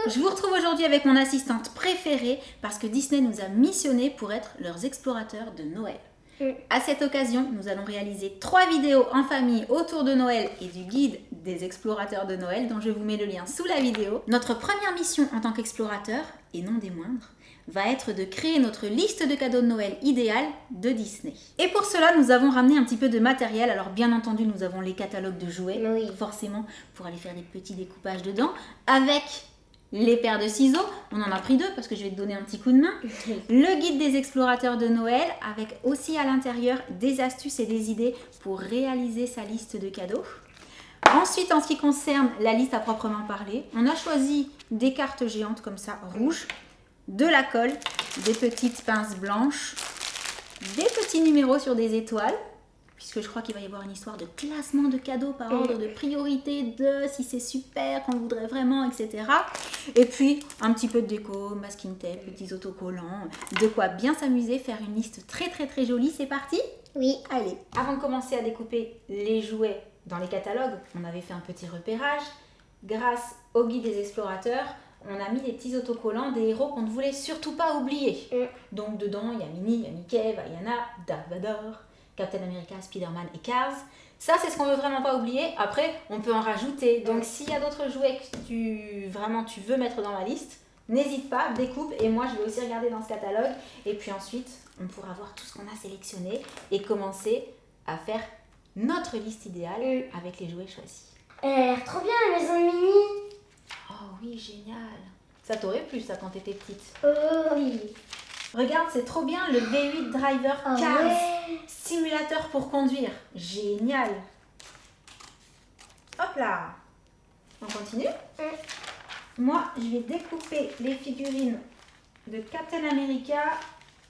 Je vous retrouve aujourd'hui avec mon assistante préférée parce que Disney nous a missionnés pour être leurs explorateurs de Noël. À cette occasion, nous allons réaliser 3 vidéos en famille autour de Noël et du guide des explorateurs de Noël dont je vous mets le lien sous la vidéo. Notre première mission en tant qu'explorateur, et non des moindres, va être de créer notre liste de cadeaux de Noël idéale de Disney. Et pour cela, nous avons ramené un petit peu de matériel. Alors bien entendu, nous avons les catalogues de jouets, forcément, pour aller faire des petits découpages dedans, avec les paires de ciseaux, on en a pris 2 parce que je vais te donner un petit coup de main. Le guide des explorateurs de Noël avec aussi à l'intérieur des astuces et des idées pour réaliser sa liste de cadeaux. Ensuite, en ce qui concerne la liste à proprement parler, on a choisi des cartes géantes comme ça, rouges, de la colle, des petites pinces blanches, des petits numéros sur des étoiles, puisque je crois qu'il va y avoir une histoire de classement de cadeaux par ordre de priorité, de si c'est super, qu'on voudrait vraiment, etc. Et puis, un petit peu de déco, masking tape, petits autocollants, de quoi bien s'amuser, faire une liste très très très jolie. C'est parti ? Oui. Allez, avant de commencer à découper les jouets dans les catalogues, on avait fait un petit repérage. Grâce au guide des explorateurs, on a mis des petits autocollants des héros qu'on ne voulait surtout pas oublier. Donc dedans, il y a Minnie, il y a Mickey, Vaiana, Darth Vader, Captain America, Spider-Man et Cars. Ça, c'est ce qu'on veut vraiment pas oublier. Après, on peut en rajouter. Donc s'il y a d'autres jouets que tu veux mettre dans la liste, n'hésite pas, découpe. Et moi, je vais aussi regarder dans ce catalogue. Et puis ensuite, on pourra voir tout ce qu'on a sélectionné et commencer à faire notre liste idéale avec les jouets choisis. Elle a l'air trop bien, la maison de Minnie. Oh oui, génial. Ça t'aurait plu ça quand t'étais petite? Oh oui. Regarde, c'est trop bien, le V8 Driver Cars. Ouais. Simulateur pour conduire. Génial. Hop là. On continue. Moi, je vais découper les figurines de Captain America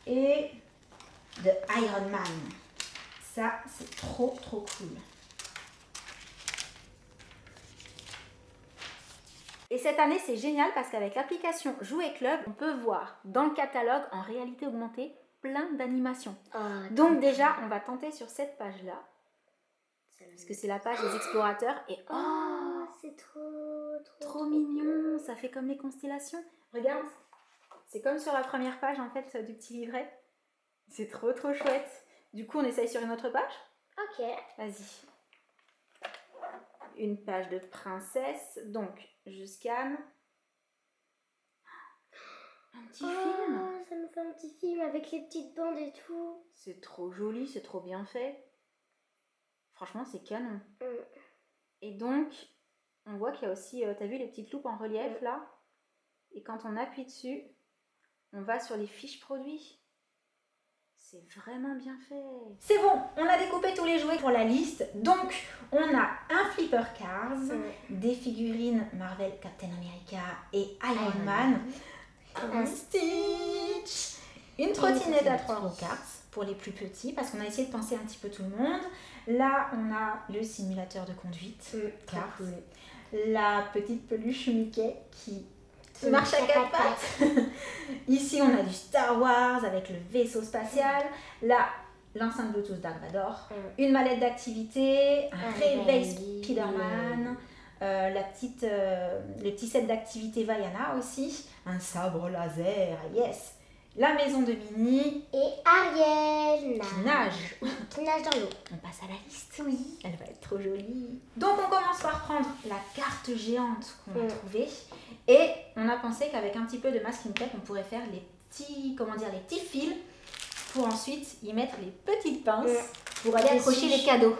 et de Iron Man. Ça, c'est trop trop cool. Et cette année, c'est génial parce qu'avec l'application Jouet Club, on peut voir dans le catalogue en réalité augmentée plein d'animations. Donc déjà, on va tenter sur cette page-là. Parce que c'est la page des explorateurs. Et c'est trop mignon. Ça fait comme les constellations. Regarde, c'est comme sur la première page en fait du petit livret. C'est trop trop chouette. Du coup, on essaye sur une autre page. Ok. Vas-y. Une page de princesse. Donc, je scanne. Un petit film. Ça nous fait un petit film avec les petites bandes et tout. C'est trop joli, c'est trop bien fait. Franchement, c'est canon. Et donc, on voit qu'il y a aussi, t'as vu les petites loupes en relief là? Et quand on appuie dessus, on va sur les fiches produits. C'est vraiment bien fait. C'est bon, on a découpé tous les jouets pour la liste. Donc, on a un flipper Cars, des figurines Marvel, Captain America et Iron Man, un Stitch, une trottinette à 3 roues Cars pour les plus petits parce qu'on a essayé de penser un petit peu tout le monde. Là, on a le simulateur de conduite Cars, la petite peluche Mickey qui marche à 4 pattes. Ici, on a du Star Wars avec le vaisseau spatial. Là, l'enceinte Bluetooth Darth Vader. Une mallette d'activité. Un réveil Spider-Man. Le petit set d'activité Vaiana aussi. Un sabre laser. Yes. La maison de Minnie. Et Ariel. Qui nage. Qui nage dans l'eau. On passe à la liste. Oui. Elle va être trop jolie. Donc, on commence par prendre la carte géante qu'on a trouvée. Et on a pensé qu'avec un petit peu de masking tape, on pourrait faire les petits fils pour ensuite y mettre les petites pinces pour aller accrocher les cadeaux.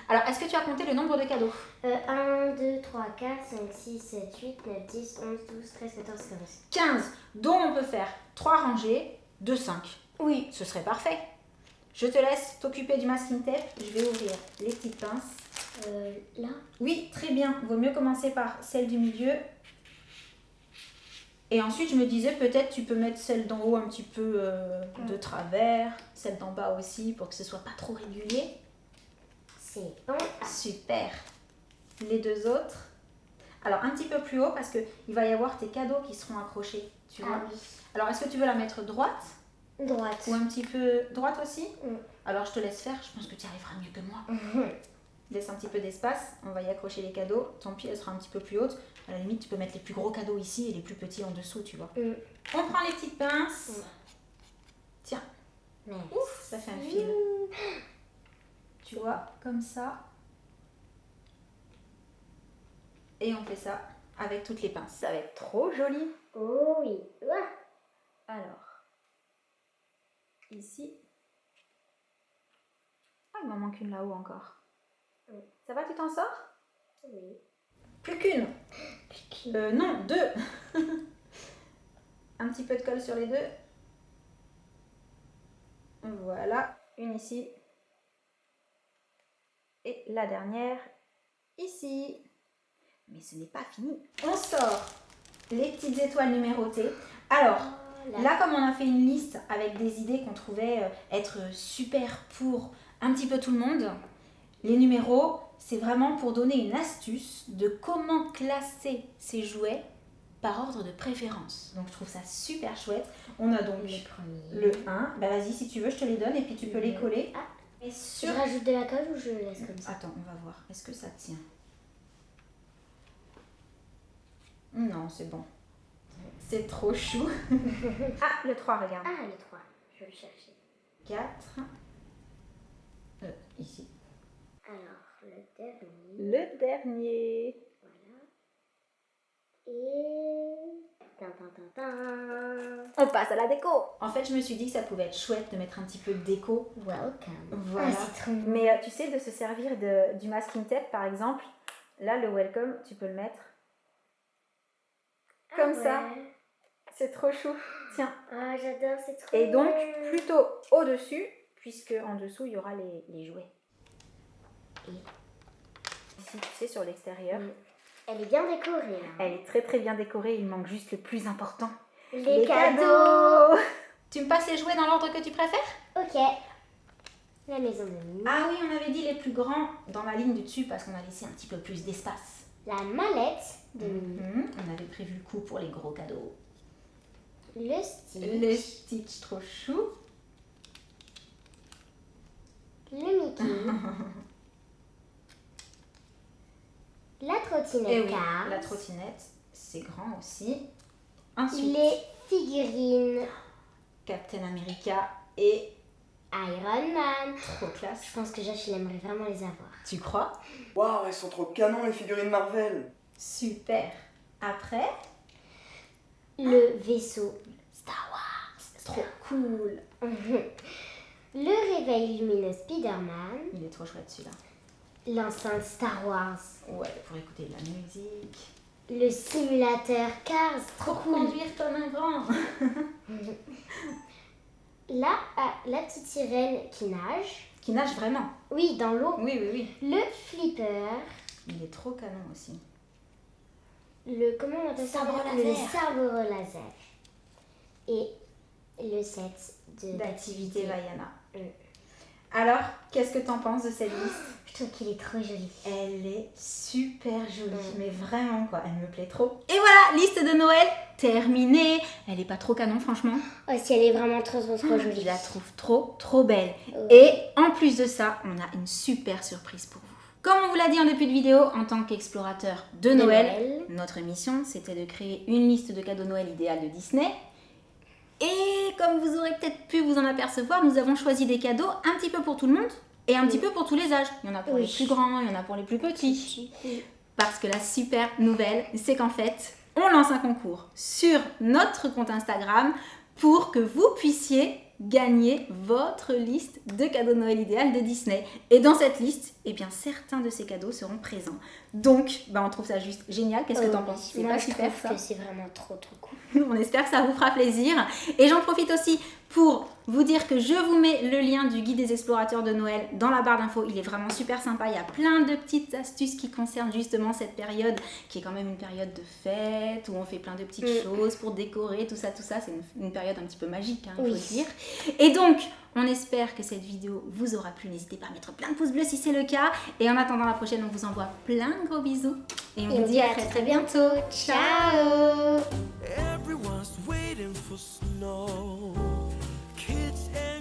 Alors, est-ce que tu as compté le nombre de cadeaux? 1, 2, 3, 4, 5, 6, 7, 8, 9, 10, 11, 12, 13, 14, 15. 15, dont on peut faire 3 rangées de 5. Oui. Ce serait parfait. Je te laisse t'occuper du masking tape. Je vais ouvrir les petites pinces. Là? Oui, très bien. Vaut mieux commencer par celle du milieu. Et ensuite, je me disais, peut-être tu peux mettre celle d'en haut un petit peu de travers, celle d'en bas aussi, pour que ce soit pas trop régulier. C'est bon. Super. Les 2 autres. Alors, un petit peu plus haut, parce qu'il va y avoir tes cadeaux qui seront accrochés, tu vois. Oui. Alors, est-ce que tu veux la mettre droite? Droite. Ou un petit peu droite aussi? Alors, je te laisse faire, je pense que tu y arriveras mieux que moi. Laisse un petit peu d'espace, on va y accrocher les cadeaux. Tant pis, elle sera un petit peu plus haute. À la limite, tu peux mettre les plus gros cadeaux ici et les plus petits en dessous, tu vois. On prend les petites pinces. Tiens. Ouf, ça fait un fil. Tu vois, comme ça. Et on fait ça avec toutes les pinces. Ça va être trop joli. Oh oui. Alors, ici. Ah, il m'en manque une là-haut encore. Ça va, tu t'en sors? Oui. Plus qu'une. Non, 2. Un petit peu de colle sur les 2. Voilà, une ici. Et la dernière ici. Mais ce n'est pas fini. On sort les petites étoiles numérotées. Alors, là, comme on a fait une liste avec des idées qu'on trouvait être super pour un petit peu tout le monde, les numéros, c'est vraiment pour donner une astuce de comment classer ces jouets par ordre de préférence. Donc, je trouve ça super chouette. On a donc le 1. Bah, vas-y, si tu veux, je te les donne et puis tu peux les coller. Et je rajoute de la colle ou je le laisse comme ça? Attends, on va voir. Est-ce que ça tient? Non, c'est bon. C'est trop chou. Ah, le 3, regarde. Ah, le 3. Je vais le chercher. 4. Ici. Alors, le dernier. Le dernier. Voilà. Et... On passe à la déco. En fait, je me suis dit que ça pouvait être chouette de mettre un petit peu de déco. Welcome. Voilà. Ah, c'est trop mignon. Mais tu sais, de se servir du masking tape, par exemple. Là, le welcome, tu peux le mettre comme ça. C'est trop chou. Tiens. Ah, j'adore, c'est trop Et donc, mignon. plutôt au-dessus, puisque en dessous, il y aura les jouets. Et ici, tu sais, sur l'extérieur. Elle est bien décorée, là. Elle est très très bien décorée. Il manque juste le plus important. Les cadeaux. Tu me passes les jouets dans l'ordre que tu préfères? Ok. La maison de Minnie. Ah oui, on avait dit les plus grands dans la ligne du dessus parce qu'on a laissé un petit peu plus d'espace. La mallette de Minnie. On avait prévu le coup pour les gros cadeaux. Le Stitch. Le Stitch trop chou. Le Mickey. La trottinette Et oui, Cars. la trottinette, c'est grand aussi. Ensuite, Les figurines Captain America et Iron Man. trop classe. Je pense que Josh, il aimerait vraiment les avoir. Tu crois? Waouh, elles sont trop canons les figurines Marvel. Super. Après, Le vaisseau. Star Wars. C'est trop cool. Le réveil lumineux Spider-Man. Il est trop chouette celui-là. L'enceinte Star Wars. Ouais, pour écouter de la musique. Le simulateur Cars. Trop cool. Conduire comme un grand. Là, la petite sirène qui nage. Qui nage vraiment. Oui, dans l'eau. Oui, oui, oui. Le flipper. Il est trop canon aussi. Le, comment on appelle ça? Sabre Le laser. sabre laser. Et le set D'activité Vaiana. Alors, qu'est-ce que t'en penses de cette liste? Je trouve qu'il est trop joli. Elle est super jolie, mais vraiment quoi, elle me plaît trop. Et voilà, liste de Noël terminée. Elle est pas trop canon franchement. Oh, si elle est vraiment trop jolie. Je la trouve trop belle. Et en plus de ça, on a une super surprise pour vous. Comme on vous l'a dit en début de vidéo, en tant qu'explorateur de Noël, notre mission c'était de créer une liste de cadeaux Noël idéal de Disney. Et comme vous aurez peut-être pu vous en apercevoir, nous avons choisi des cadeaux un petit peu pour tout le monde et un petit peu pour tous les âges. Il y en a pour les plus grands, il y en a pour les plus petits. Parce que la super nouvelle, c'est qu'en fait, on lance un concours sur notre compte Instagram pour que vous puissiez gagner votre liste de cadeaux Noël idéal de Disney. Et dans cette liste, eh bien, certains de ces cadeaux seront présents. Donc, on trouve ça juste génial. Qu'est-ce que t'en penses? C'est Moi, pas je super trouve ça? que c'est vraiment trop cool. On espère que ça vous fera plaisir. Et j'en profite aussi pour vous dire que je vous mets le lien du guide des explorateurs de Noël dans la barre d'infos. Il est vraiment super sympa. Il y a plein de petites astuces qui concernent justement cette période qui est quand même une période de fête où on fait plein de petites choses pour décorer, tout ça. C'est une période un petit peu magique, il faut le dire. Et donc, on espère que cette vidéo vous aura plu. N'hésitez pas à mettre plein de pouces bleus si c'est le cas. Et en attendant la prochaine, on vous envoie plein de gros bisous. Et on vous dit à très bientôt. Ciao! Everyone's waiting for snow. Kids and